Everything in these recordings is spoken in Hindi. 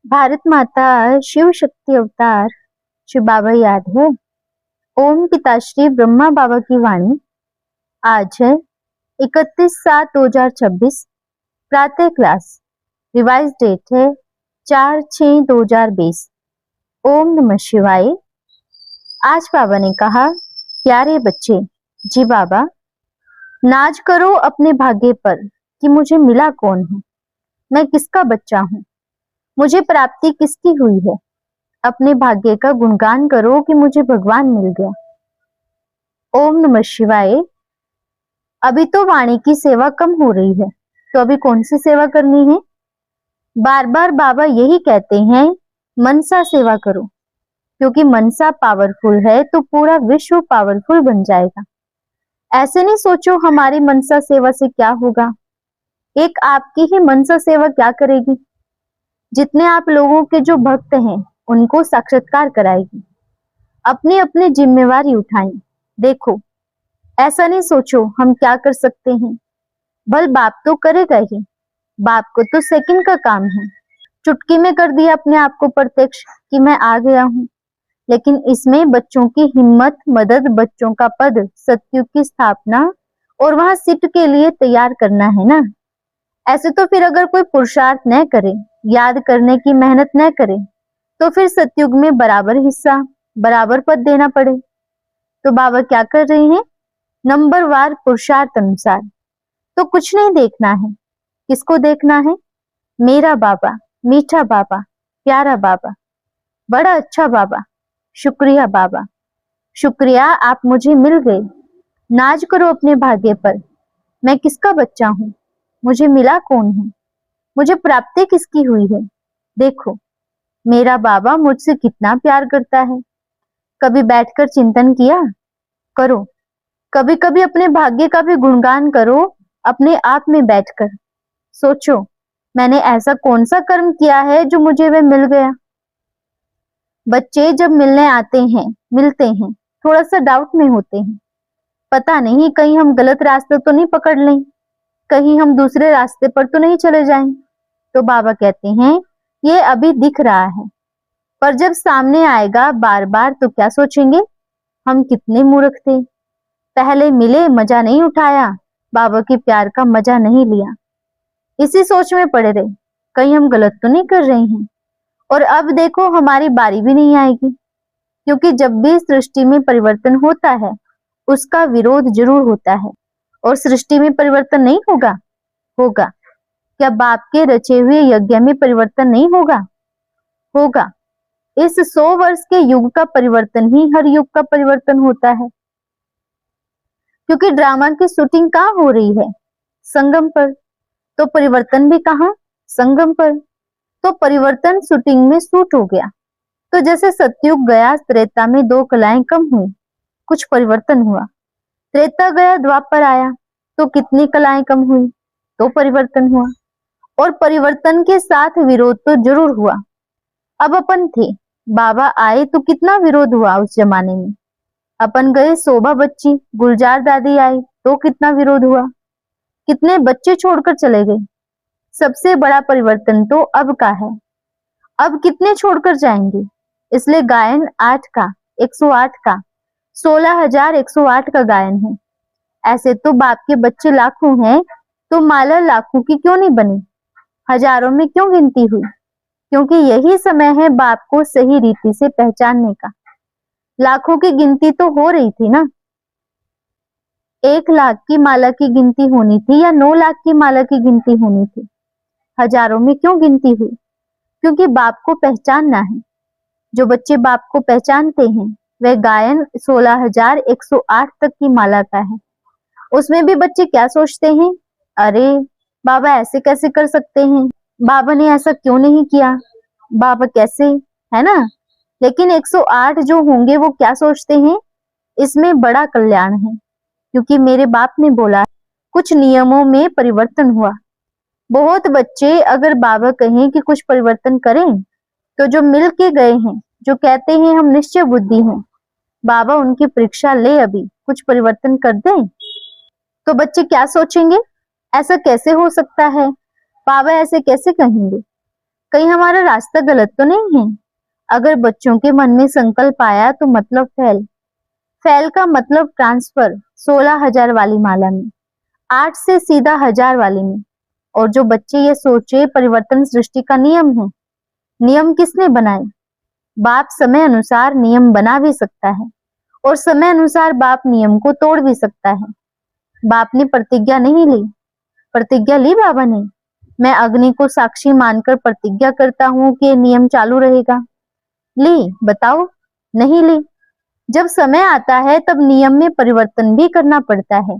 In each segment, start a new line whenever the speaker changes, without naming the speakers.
भारत माता शिव शक्ति अवतार श्री बाबा याद है। ओम पिताश्री ब्रह्मा बाबा की वाणी। आज है 31/7/2026। प्रातः क्लास। रिवाइज डेट है 4/6/2020। ओम नमः शिवाय। आज बाबा ने कहा, प्यारे बच्चे, जी बाबा, नाज करो अपने भाग्य पर कि मुझे मिला कौन है, मैं किसका बच्चा हूँ, मुझे प्राप्ति किसकी हुई है। अपने भाग्य का गुणगान करो कि मुझे भगवान मिल गया। ओम नमः शिवाय। अभी तो वाणी की सेवा कम हो रही है, तो अभी कौन सी सेवा करनी है? बार बार बाबा यही कहते हैं, मनसा सेवा करो, क्योंकि मनसा पावरफुल है तो पूरा विश्व पावरफुल बन जाएगा। ऐसे नहीं सोचो हमारी मनसा सेवा से क्या होगा, एक आपकी ही मनसा सेवा क्या करेगी? जितने आप लोगों के जो भक्त हैं उनको साक्षात्कार कराएगी। अपनी अपनी जिम्मेवारी उठाएं। देखो, ऐसा नहीं सोचो हम क्या कर सकते हैं, बल बाप तो करेगा ही। बाप को तो सेकंड का काम है, चुटकी में कर दिया अपने आप को प्रत्यक्ष कि मैं आ गया हूँ। लेकिन इसमें बच्चों की हिम्मत, मदद, बच्चों का पद, सत्युग की स्थापना और वहां सिट के लिए तैयार करना है ना। ऐसे तो फिर अगर कोई पुरुषार्थ न करे, याद करने की मेहनत न करे, तो फिर सतयुग में बराबर हिस्सा, बराबर पद देना पड़े। तो बाबा क्या कर रहे हैं? नंबरवार पुरुषार्थ अनुसार। तो कुछ नहीं देखना है, किसको देखना है? मेरा बाबा, मीठा बाबा, प्यारा बाबा, बड़ा अच्छा बाबा, शुक्रिया बाबा, शुक्रिया आप मुझे मिल गए। नाज करो अपने भाग्य पर, मैं किसका बच्चा हूँ, मुझे मिला कौन है, मुझे प्राप्ति किसकी हुई है। देखो, मेरा बाबा मुझसे कितना प्यार करता है। कभी बैठकर चिंतन किया? करो। कभी कभी अपने भाग्य का भी गुणगान करो, अपने आप में बैठकर सोचो, मैंने ऐसा कौन सा कर्म किया है जो मुझे वह मिल गया। बच्चे जब मिलने आते हैं, मिलते हैं, थोड़ा सा डाउट में होते हैं, पता नहीं कहीं हम गलत रास्ते तो नहीं पकड़ लें, कहीं हम दूसरे रास्ते पर तो नहीं चले जाएं। तो बाबा कहते हैं, ये अभी दिख रहा है, पर जब सामने आएगा बार बार तो क्या सोचेंगे, हम कितने मूर्ख थे, पहले मिले मजा नहीं उठाया, बाबा के प्यार का मजा नहीं लिया, इसी सोच में पड़े रहे, कहीं हम गलत तो नहीं कर रहे हैं। और अब देखो हमारी बारी भी नहीं आएगी, क्योंकि जब भी सृष्टि में परिवर्तन होता है उसका विरोध जरूर होता है। और सृष्टि में परिवर्तन नहीं होगा? होगा। क्या बाप के रचे हुए यज्ञ में परिवर्तन नहीं होगा? होगा। इस 100 वर्ष के युग का परिवर्तन ही हर युग का परिवर्तन होता है, क्योंकि ड्रामा की शूटिंग कहाँ हो रही है? संगम पर। तो परिवर्तन भी कहाँ? संगम पर। तो परिवर्तन शूटिंग में शूट हो गया। तो जैसे सतयुग गया, त्रेता में 2 कलाएं कम हुई, कुछ परिवर्तन हुआ। त्रेता गया, द्वापर आया, तो कितनी कलाएं कम हुई, तो परिवर्तन हुआ। और परिवर्तन के साथ विरोध तो जरूर हुआ। अब अपन थे, बाबा आए तो कितना विरोध हुआ उस जमाने में। अपन गए, शोभा बच्ची, गुलजार दादी आई तो कितना विरोध हुआ, कितने बच्चे छोड़कर चले गए। सबसे बड़ा परिवर्तन तो अब का है, अब कितने छोड़कर जाएंगे। इसलिए गायन 8 का, 108 का, 16,108 का गायन है। ऐसे तो बाप के बच्चे लाखों हैं, तो माला लाखों की क्यों नहीं बनी, हजारों में क्यों गिनती हुई? क्योंकि यही समय है बाप को सही रीति से पहचानने का। लाखों की गिनती तो हो रही थी ना। 1 लाख की माला की गिनती होनी थी या 9 लाख की माला की गिनती होनी थी? हजारों में क्यों गिनती हुई? क्योंकि बाप को पहचानना है। जो बच्चे बाप को पहचानते हैं वह गायन 16,108 तक की माला का है। उसमें भी बच्चे क्या सोचते हैं, अरे बाबा ऐसे कैसे कर सकते हैं, बाबा ने ऐसा क्यों नहीं किया, बाबा कैसे, है ना। लेकिन 108 जो होंगे वो क्या सोचते हैं, इसमें बड़ा कल्याण है, क्योंकि मेरे बाप ने बोला कुछ नियमों में परिवर्तन हुआ। बहुत बच्चे अगर बाबा कहें कि कुछ परिवर्तन करें, तो जो मिल के गए हैं, जो कहते हैं हम निश्चय बुद्धि हैं, बाबा उनकी परीक्षा ले, अभी कुछ परिवर्तन कर दें। तो बच्चे क्या सोचेंगे, ऐसा कैसे हो सकता है, बाबा ऐसे कैसे कहेंगे। कहीं हमारा रास्ता गलत तो नहीं है? अगर बच्चों के मन में संकल्प आया तो मतलब फेल। फेल का मतलब ट्रांसफर 16,000 वाली माला में, 8 से सीधा 1000 वाली में। और जो बच्चे ये सोचे परिवर्तन सृष्टि का नियम है, नियम किसने बनाए? बाप समय अनुसार नियम बना भी सकता है और समय अनुसार बाप नियम को तोड़ भी सकता है। बाप ने प्रतिज्ञा नहीं ली, प्रतिज्ञा ली बाबा ने। मैं अग्नि को साक्षी मानकर प्रतिज्ञा करता हूँ कि ये नियम चालू रहेगा। ली? बताओ। नहीं ली। जब समय आता है तब नियम में परिवर्तन भी करना पड़ता है।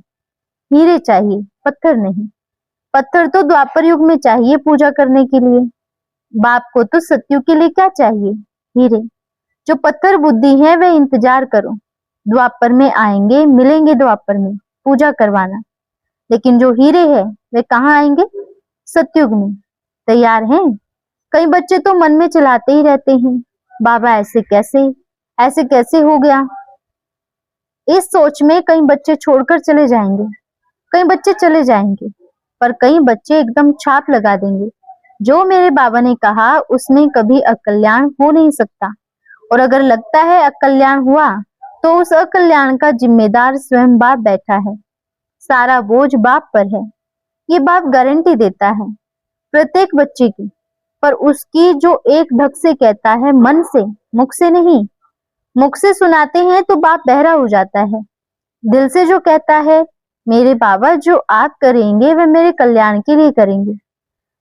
हीरे चाहिए, पत्थर नहीं। पत्थर तो द्वापर युग में चाहिए पूजा करने के लिए। बाप को तो सतयुग के लिए क्या चाहिए? हीरे। जो पत्थर बुद्धि है वे इंतजार करो, द्वापर में आएंगे, मिलेंगे द्वापर में, पूजा करवाना। लेकिन जो हीरे है वे कहाँ आएंगे? सतयुग में। तैयार हैं? कई बच्चे तो मन में चलाते ही रहते हैं, बाबा ऐसे कैसे हो गया। इस सोच में कई बच्चे छोड़कर चले जाएंगे, कई बच्चे चले जाएंगे, पर कई बच्चे एकदम छाप लगा देंगे। जो मेरे बाबा ने कहा उसमें कभी अकल्याण हो नहीं सकता, और अगर लगता है अकल्याण हुआ तो उस अकल्याण का जिम्मेदार स्वयं बाप बैठा है। सारा बोझ बाप पर है। ये बाप गारंटी देता है प्रत्येक बच्चे की, पर उसकी जो एक ढक से कहता है, मन से, मुख से नहीं। मुख से सुनाते हैं तो बाप बहरा हो जाता है। दिल से जो कहता है, मेरे बाबा जो आप करेंगे वह मेरे कल्याण के लिए करेंगे,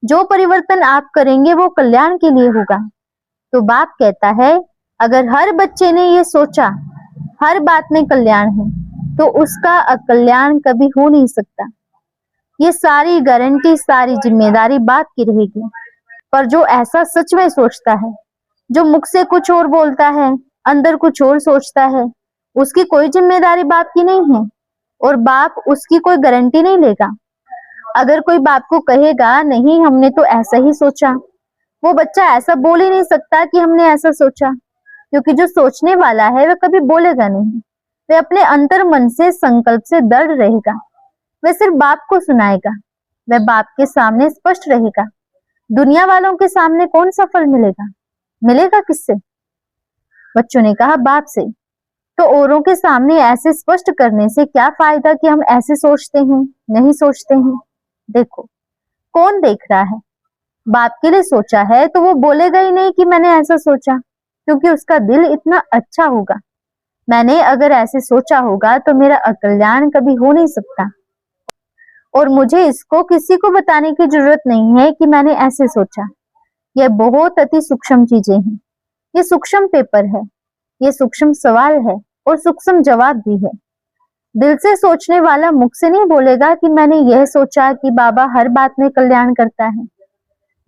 जो परिवर्तन आप करेंगे वो कल्याण के लिए होगा। तो बाप कहता है, अगर हर बच्चे ने ये सोचा हर बात में कल्याण है, तो उसका अकल्याण कभी हो नहीं सकता। ये सारी गारंटी, सारी जिम्मेदारी बाप की रहेगी। पर जो ऐसा सच में सोचता है, जो मुख से कुछ और बोलता है, अंदर कुछ और सोचता है, उसकी कोई जिम्मेदारी बाप की नहीं है, और बाप उसकी कोई गारंटी नहीं लेगा। अगर कोई बाप को कहेगा नहीं हमने तो ऐसा ही सोचा, वो बच्चा ऐसा बोल ही नहीं सकता कि हमने ऐसा सोचा, क्योंकि जो सोचने वाला है वह कभी बोलेगा नहीं। वह अपने अंतर मन से, संकल्प से दृढ़ रहेगा। वह सिर्फ बाप को सुनाएगा। वह बाप के सामने स्पष्ट रहेगा। दुनिया वालों के सामने कौन सा फल मिलेगा? मिलेगा किससे? बच्चों ने कहा, बाप से। तो औरों के सामने ऐसे स्पष्ट करने से क्या फायदा कि हम ऐसे सोचते हैं, नहीं सोचते हैं। देखो, कौन देख रहा है? बाप के लिए सोचा है तो वो बोलेगा ही नहीं कि मैंने ऐसा सोचा, क्योंकि उसका दिल इतना अच्छा होगा। मैंने अगर ऐसे सोचा होगा तो मेरा अकल्याण कभी हो नहीं सकता, और मुझे इसको किसी को बताने की जरूरत नहीं है कि मैंने ऐसे सोचा। यह बहुत अति सूक्ष्म चीजें हैं। ये सूक्ष्म पेपर है, ये सूक्ष्म सवाल है और सूक्ष्म जवाब भी है। दिल से सोचने वाला मुख से नहीं बोलेगा कि मैंने यह सोचा कि बाबा हर बात में कल्याण करता है।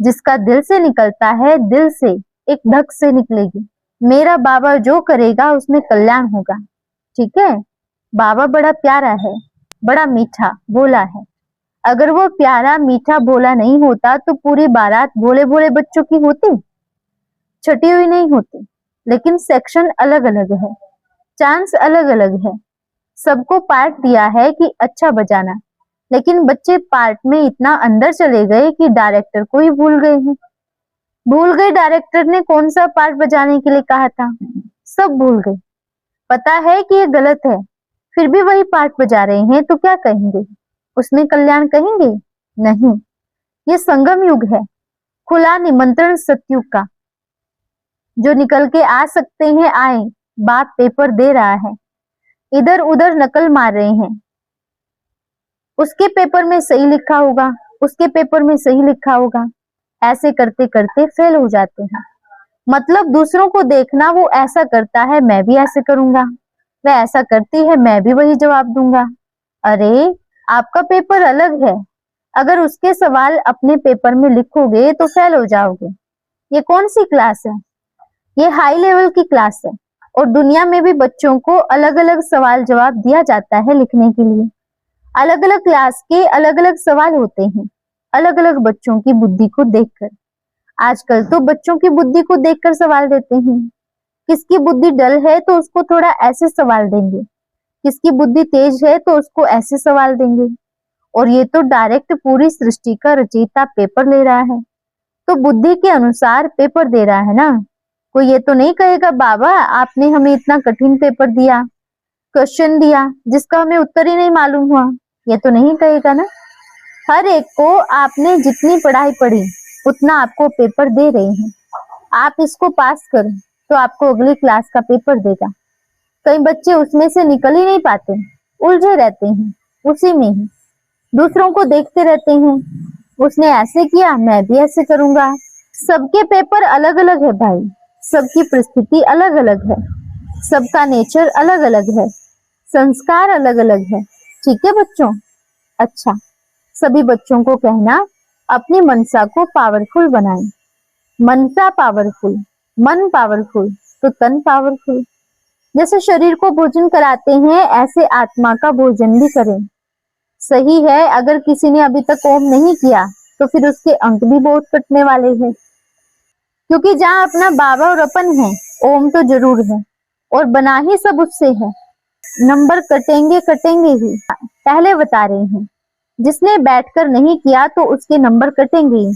जिसका दिल से निकलता है, दिल से एक धक से निकलेगी, मेरा बाबा जो करेगा उसमें कल्याण होगा। ठीक है? बाबा बड़ा प्यारा है, बड़ा मीठा भोला है। अगर वो प्यारा मीठा भोला नहीं होता तो पूरी बारात भोले भोले बच्चों की होती, छटी हुई नहीं होती। लेकिन सेक्शन अलग अलग है, चांस अलग अलग है। सबको पार्ट दिया है कि अच्छा बजाना, लेकिन बच्चे पार्ट में इतना अंदर चले गए कि डायरेक्टर को ही भूल गए हैं। भूल गए डायरेक्टर ने कौन सा पार्ट बजाने के लिए कहा था। सब भूल गए। पता है कि ये गलत है, फिर भी वही पार्ट बजा रहे हैं, तो क्या कहेंगे? उसमें कल्याण कहेंगे? नहीं। ये संगम युग है, खुला निमंत्रण सतयुग का। जो निकल के आ सकते हैं आए। बाप पेपर दे रहा है, इधर उधर नकल मार रहे हैं। उसके पेपर में सही लिखा होगा, उसके पेपर में सही लिखा होगा। ऐसे करते करते फेल हो जाते हैं। मतलब दूसरों को देखना, वो ऐसा करता है मैं भी ऐसे करूंगा, वह ऐसा करती है मैं भी वही जवाब दूंगा। अरे, आपका पेपर अलग है। अगर उसके सवाल अपने पेपर में लिखोगे तो फेल हो जाओगे। ये कौन सी क्लास है? ये हाई लेवल की क्लास है, और दुनिया में भी बच्चों को अलग अलग सवाल जवाब दिया जाता है लिखने के लिए। अलग अलग क्लास के अलग अलग सवाल होते हैं, अलग अलग बच्चों की बुद्धि को देखकर। आजकल तो बच्चों की बुद्धि को देखकर सवाल देते हैं। किसकी बुद्धि डल है तो उसको थोड़ा ऐसे सवाल देंगे, किसकी बुद्धि तेज है तो उसको ऐसे सवाल देंगे। और ये तो डायरेक्ट पूरी सृष्टि का रचयिता पेपर ले रहा है। तो बुद्धि के अनुसार पेपर दे रहा है ना। कोई ये तो नहीं कहेगा बाबा आपने हमें इतना कठिन पेपर दिया, क्वेश्चन दिया जिसका हमें उत्तर ही नहीं मालूम हुआ, ये तो नहीं कहेगा ना। हर एक को आपने जितनी पढ़ाई पढ़ी उतना आपको पेपर दे रहे हैं। आप इसको पास करें तो आपको अगली क्लास का पेपर देगा। कई बच्चे उसमें से निकल ही नहीं पाते, उलझे रहते हैं उसी में ही, दूसरों को देखते रहते हैं, उसने ऐसे किया मैं भी ऐसे करूंगा। सबके पेपर अलग अलग है भाई, सबकी परिस्थिति अलग अलग है, सबका नेचर अलग अलग है, संस्कार अलग अलग है। ठीक है बच्चों। अच्छा, सभी बच्चों को कहना अपनी मनसा को पावरफुल बनाएं। मनसा पावरफुल, मन पावरफुल तो तन पावरफुल। जैसे शरीर को भोजन कराते हैं ऐसे आत्मा का भोजन भी करें। सही है, अगर किसी ने अभी तक ओम नहीं किया तो फिर उसके अंक भी बहुत कटने वाले हैं, क्योंकि जहाँ अपना बाबा और अपन है ओम तो जरूर है और बना ही सब उससे है। नंबर कटेंगे कटेंगे ही, पहले बता रहे हैं। जिसने बैठकर नहीं किया तो उसके नंबर कटेंगे ही।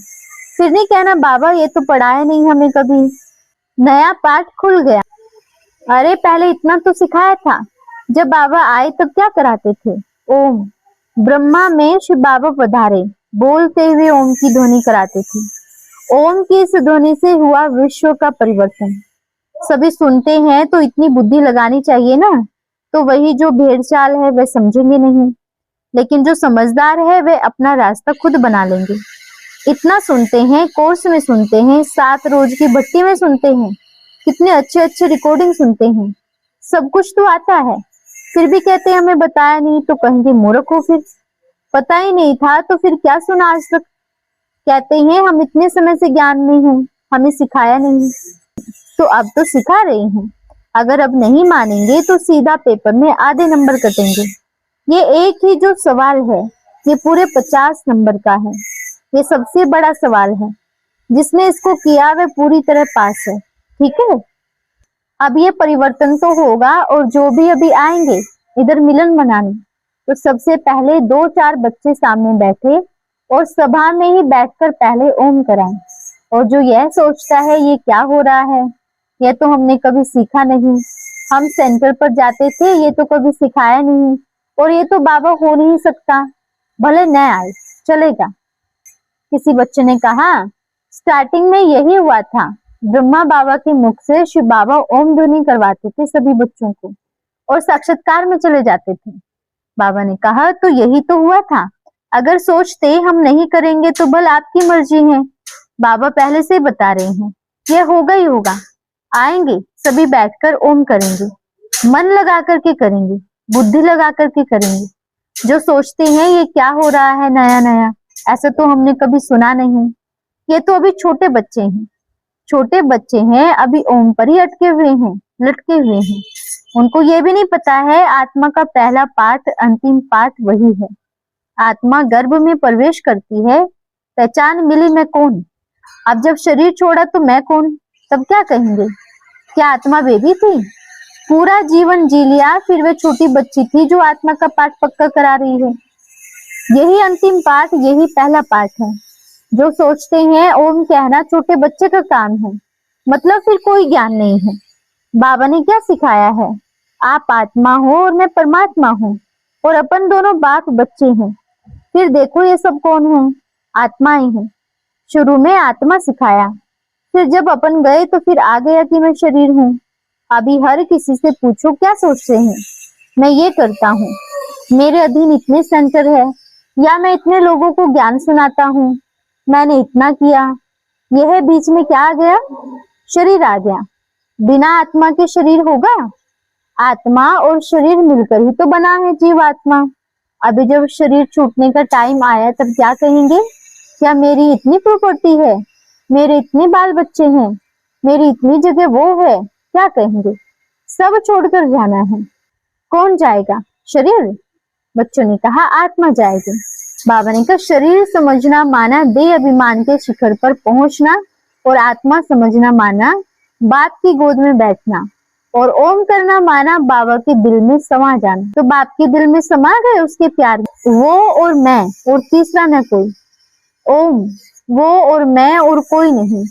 फिर नहीं कहना बाबा ये तो पढ़ाया नहीं हमें कभी, नया पाठ खुल गया। अरे पहले इतना तो सिखाया था, जब बाबा आए तब क्या कराते थे? ओम। ब्रह्मा में शिव बाबा पधारे बोलते हुए ओम की ध्वनि कराते थे। ओम की इस ध्वनि से हुआ विश्व का परिवर्तन। सभी सुनते हैं तो इतनी बुद्धि लगानी चाहिए ना, तो वही जो भेड़ चाल है वह समझेंगे नहीं, लेकिन जो समझदार है वे अपना रास्ता खुद बना लेंगे। इतना सुनते हैं, कोर्स में सुनते हैं, 7 रोज की भट्टी में सुनते हैं, कितने अच्छे अच्छे रिकॉर्डिंग सुनते हैं, सब कुछ तो आता है, फिर भी कहते हैं हमें बताया नहीं, तो कहेंगे मूर्ख हो। फिर पता ही नहीं था तो फिर क्या सुना आज तक? कहते हैं हम इतने समय से ज्ञान में हैं, हमें सिखाया नहीं, तो अब तो सिखा रहे हैं। अगर अब नहीं मानेंगे तो सीधा पेपर में आधे नंबर कटेंगे। ये एक ही जो सवाल है ये पूरे 50 नंबर का है, ये सबसे बड़ा सवाल है। जिसने इसको किया वह पूरी तरह पास है। ठीक है, अब ये परिवर्तन तो होगा, और जो भी अभी आएंगे इधर मिलन मनाने, तो सबसे पहले 2-4 बच्चे सामने बैठे और सभा में ही बैठकर पहले ओम कराएं। और जो यह सोचता है ये क्या हो रहा है, यह तो हमने कभी सीखा नहीं, हम सेंटर पर जाते थे, ये तो कभी सिखाया नहीं, और ये तो बाबा हो नहीं सकता, भले न आए चलेगा। किसी बच्चे ने कहा स्टार्टिंग में यही हुआ था, ब्रह्मा बाबा के मुख से शिव बाबा ओम ध्वनि करवाते थे सभी बच्चों को और साक्षात्कार में चले जाते थे। बाबा ने कहा तो यही तो हुआ था, अगर सोचते हम नहीं करेंगे तो भल आपकी मर्जी है। बाबा पहले से बता रहे हैं यह होगा ही होगा, आएंगे सभी बैठकर ओम करेंगे, मन लगा करके करेंगे, बुद्धि लगा करके करेंगे। जो सोचते हैं ये क्या हो रहा है नया नया, ऐसा तो हमने कभी सुना नहीं, ये तो अभी छोटे बच्चे हैं, छोटे बच्चे हैं, अभी ओम पर ही अटके हुए हैं, लटके हुए हैं। उनको ये भी नहीं पता है आत्मा का पहला पाठ अंतिम पाठ वही है। आत्मा गर्भ में प्रवेश करती है, पहचान मिली मैं कौन। अब जब शरीर छोड़ा तो मैं कौन, तब क्या कहेंगे? क्या आत्मा बेबी थी? पूरा जीवन जी लिया, फिर वे छोटी बच्ची थी जो आत्मा का पाठ पक्का करा रही है। यही अंतिम पाठ, यही पहला पाठ है। जो सोचते हैं ओम कहना छोटे बच्चे का काम है, मतलब फिर कोई ज्ञान नहीं है। बाबा ने क्या सिखाया है? आप आत्मा हो और मैं परमात्मा हूँ, और अपन दोनों बाप बच्चे हैं। फिर देखो ये सब कौन है? आत्माएं हैं। शुरू में आत्मा सिखाया, फिर जब अपन गए तो फिर आ गया कि मैं शरीर हूँ। अभी हर किसी से पूछो क्या सोचते हैं, मैं ये करता हूँ, मेरे अधीन इतने सेंटर है, या मैं इतने लोगों को ज्ञान सुनाता हूँ, मैंने इतना किया। यह बीच में क्या आ गया? शरीर आ गया। बिना आत्मा के शरीर होगा? आत्मा और शरीर मिलकर ही तो बना है जीवात्मा। अभी जब शरीर छूटने का टाइम आया तब क्या कहेंगे? क्या मेरी इतनी प्रॉपर्टी है, मेरे इतने बाल बच्चे हैं, मेरी इतनी जगह वो है, क्या कहेंगे? सब छोड़कर जाना है। कौन जाएगा? शरीर? बच्चों ने कहा आत्मा जाएगी। बाबा ने कहा शरीर समझना माना देह अभिमान के शिखर पर पहुंचना, और आत्मा समझना माना बाप की गोद में बैठना, और ओम करना माना बाबा के दिल में समा जाना। तो बाप के दिल में समा गए उसके प्यार, वो और मैं, और तीसरा न कोई। ओम वो और मैं और कोई नहीं।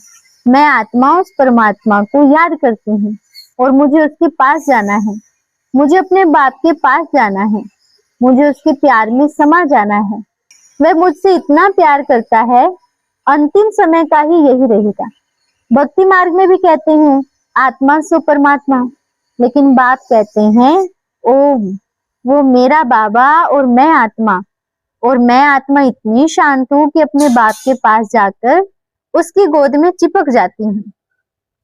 मैं आत्मा उस परमात्मा को याद करती हूँ और मुझे उसके पास जाना है। मुझे अपने बाप के पास जाना है। मुझे उसके प्यार में समा जाना है। वह मुझसे इतना प्यार करता है, अंतिम समय का ही यही रहेगा। भक्ति मार्ग में भी कहते हैं आत्मा सो परमात्मा, लेकिन बाप कहते हैं ओम। वो मेरा बाबा और मैं आत्मा। और मैं आत्मा इतनी शांत हूँ कि अपने बाप के पास जाकर उसकी गोद में चिपक जाती हूँ,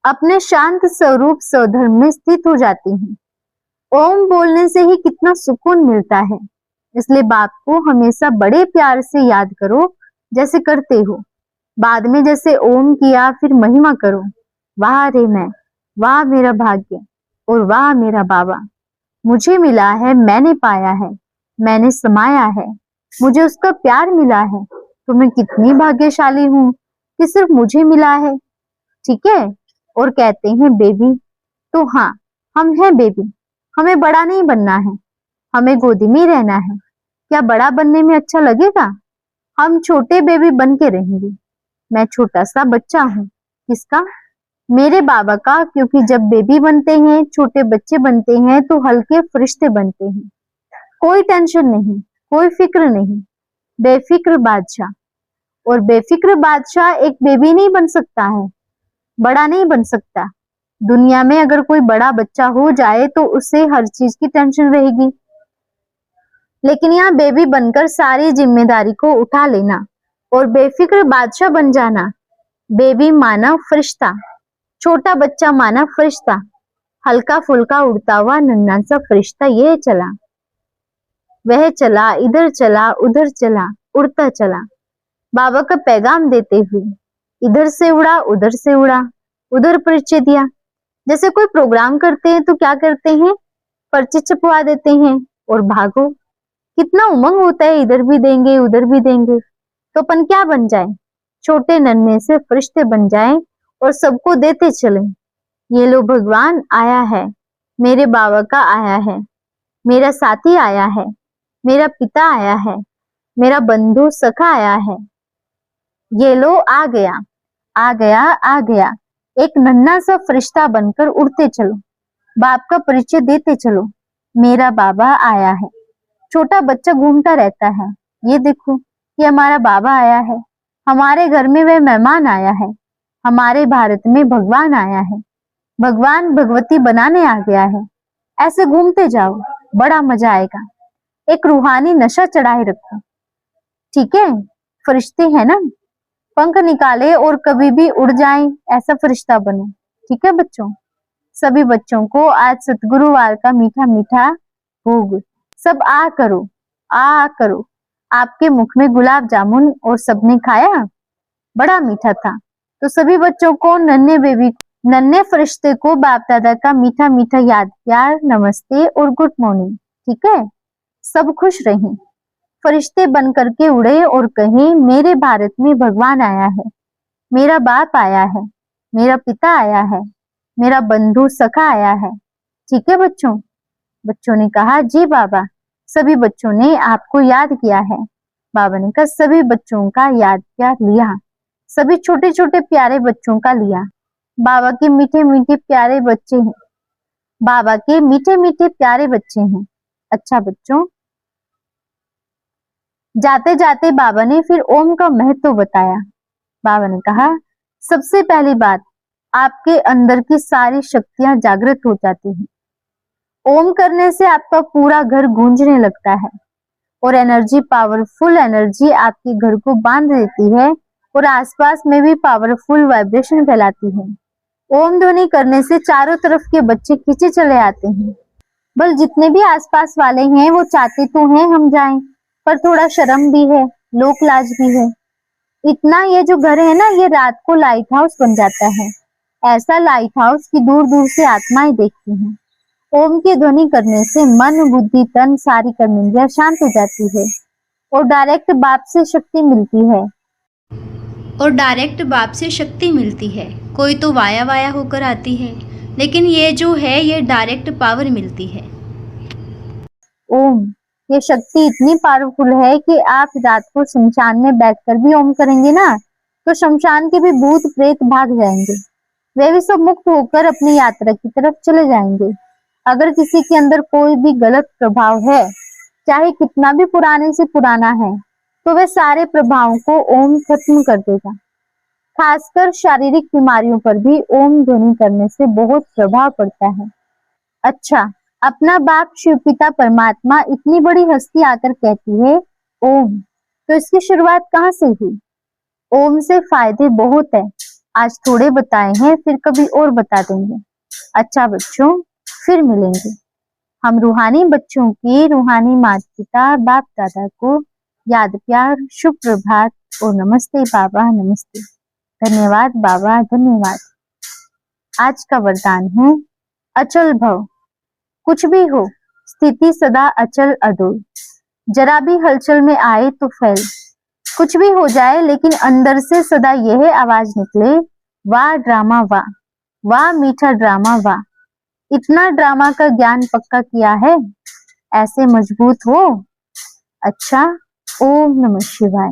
अपने शांत स्वरूप स्वधर्म में स्थित हो जाती हूँ। ओम बोलने से ही कितना सुकून मिलता है। इसलिए बाप को हमेशा बड़े प्यार से याद करो, जैसे करते हो। बाद में जैसे ओम किया फिर महिमा करो। वाह रे मैं, वाह मेरा भाग्य और वाह मेरा बाबा। मुझे मिला है, मैंने पाया है, मैंने समाया है, मुझे उसका प्यार मिला है। तो मैं कितनी भाग्यशाली हूँ कि सिर्फ मुझे मिला है। ठीक है। और कहते हैं बेबी, तो हाँ, हम हैं बेबी। हमें बड़ा नहीं बनना है, हमें गोदी में ही रहना है। क्या बड़ा बनने में अच्छा लगेगा? हम छोटे बेबी बन के रहेंगे। मैं छोटा सा बच्चा हूँ। किसका? मेरे बाबा का। क्योंकि जब बेबी बनते हैं, छोटे बच्चे बनते हैं, तो हल्के फरिश्ते बनते हैं। कोई टेंशन नहीं, कोई फिक्र नहीं, बेफिक्र बादशाह। और बेफिक्र बादशाह एक बेबी नहीं बन सकता है, बड़ा नहीं बन सकता। दुनिया में अगर कोई बड़ा बच्चा हो जाए तो उसे हर चीज की टेंशन रहेगी, लेकिन यहाँ बेबी बनकर सारी जिम्मेदारी को उठा लेना और बेफिक्र बादशाह बन जाना। बेबी माना फरिश्ता, छोटा बच्चा माना फरिश्ता, हल्का फुल्का उड़ता हुआ नन्हा सा फरिश्ता। ये चला, वह चला, इधर चला, उधर चला, उड़ता चला, बाबा का पैगाम देते हुए। इधर से उड़ा, उधर से उड़ा, उधर परिचय दिया। जैसे कोई प्रोग्राम करते हैं तो क्या करते हैं, पर्चे छपवा देते हैं और भागो। कितना उमंग होता है, इधर भी देंगे उधर भी देंगे। तो अपन क्या बन जाए, छोटे नन्हे से फरिश्ते बन जाएं और सबको देते चले। ये लो भगवान आया है, मेरे बाबा का आया है, मेरा साथी आया है, मेरा पिता आया है, मेरा बंधु सखा आया है। ये लो आ गया, आ गया, आ गया। एक नन्हा सा फरिश्ता बनकर उड़ते चलो, बाप का परिचय देते चलो। मेरा बाबा आया है। छोटा बच्चा घूमता रहता है, ये देखो, ये हमारा बाबा आया है, हमारे घर में वह मेहमान आया है, हमारे भारत में भगवान आया है, भगवान भगवती बनाने आ गया है। ऐसे घूमते जाओ, बड़ा मजा आएगा। एक रूहानी नशा चढ़ाए रखो। ठीक है। फरिश्ते हैं ना, पंख निकाले और कभी भी उड़ जाएं, ऐसा फरिश्ता बनो। ठीक है बच्चों। सभी बच्चों को आज सतगुरुवार का मीठा मीठा भोग। सब आ करो, आ करो। आपके मुख में गुलाब जामुन और सबने खाया, बड़ा मीठा था। तो सभी बच्चों को, नन्हे बेबी, नन्हे फरिश्ते को बाप दादा का मीठा मीठा याद, प्यार, नमस्ते और गुड मॉर्निंग। ठीक है। सब खुश रहें, फरिश्ते बन करके उड़े और कहें मेरे भारत में भगवान आया है, मेरा बाप आया है, मेरा पिता आया है, मेरा बंधु सखा आया है। ठीक है बच्चों। बच्चों ने कहा जी बाबा। सभी बच्चों ने आपको याद किया है। बाबा ने कहा सभी बच्चों का याद क्या लिया, सभी छोटे छोटे प्यारे बच्चों का लिया। बाबा के मीठे मीठे प्यारे बच्चे हैं, बाबा के मीठे मीठे प्यारे बच्चे हैं। अच्छा बच्चों, जाते जाते बाबा ने फिर ओम का महत्व बताया। बाबा ने कहा सबसे पहली बात, आपके अंदर की सारी शक्तियां जागृत हो जाती हैं। ओम करने से आपका पूरा घर गूंजने लगता है और एनर्जी, पावरफुल एनर्जी आपके घर को बांध देती है और आसपास में भी पावरफुल वाइब्रेशन फैलाती है। ओम ध्वनि करने से चारों तरफ के बच्चे खींचे चले आते हैं। बस जितने भी आसपास वाले हैं वो चाहते तो हैं हम जाएं, पर थोड़ा शर्म भी है, लोक लाज भी है। इतना ये जो घर है ना, ये रात को लाइट हाउस बन जाता है। ऐसा लाइट हाउस कि दूर दूर से आत्माएं देखती हैं। ओम की ध्वनि करने से मन, बुद्धि, तन, सारी कर्मेंद्रियां शांत हो जाती है और डायरेक्ट बाप से शक्ति मिलती है।
कोई तो वाया वाया होकर आती है, लेकिन ये जो है ये डायरेक्ट पावर मिलती है।
ओम, ये शक्ति इतनी पावरफुल है कि आप रात को शमशान में बैठकर भी ओम करेंगे ना, तो शमशान के भी भूत प्रेत भाग जाएंगे। वे भी सब मुक्त होकर अपनी यात्रा की तरफ चले जाएंगे। अगर किसी के अंदर कोई भी गलत प्रभाव है, चाहे कितना भी पुराने से पुराना है, तो वे सारे प्रभावों को ओम खत्म कर देगा। खासकर शारीरिक बीमारियों पर भी ओम ध्वनि करने से बहुत प्रभाव पड़ता है। अच्छा, अपना बाप शिव पिता परमात्मा इतनी बड़ी हस्ती आकर कहती है ओम, तो इसकी शुरुआत कहाँ से हुई? ओम से फायदे बहुत है, आज थोड़े बताए हैं, फिर कभी और बता देंगे। अच्छा बच्चों, फिर मिलेंगे। हम रूहानी बच्चों की रूहानी माता पिता बाप दादा को याद प्यार, शुभ प्रभात और नमस्ते बाबा, नमस्ते। धन्यवाद बाबा, धन्यवाद। आज का वरदान है अचल भव। कुछ भी हो, स्थिति सदा अचल अडोल। जरा भी हलचल में आए तो फैल। कुछ भी हो जाए लेकिन अंदर से सदा यह आवाज निकले, वाह ड्रामा वाह, वाह मीठा ड्रामा वाह। इतना ड्रामा का ज्ञान पक्का किया है, ऐसे मजबूत हो। अच्छा, ओम नमः शिवाय।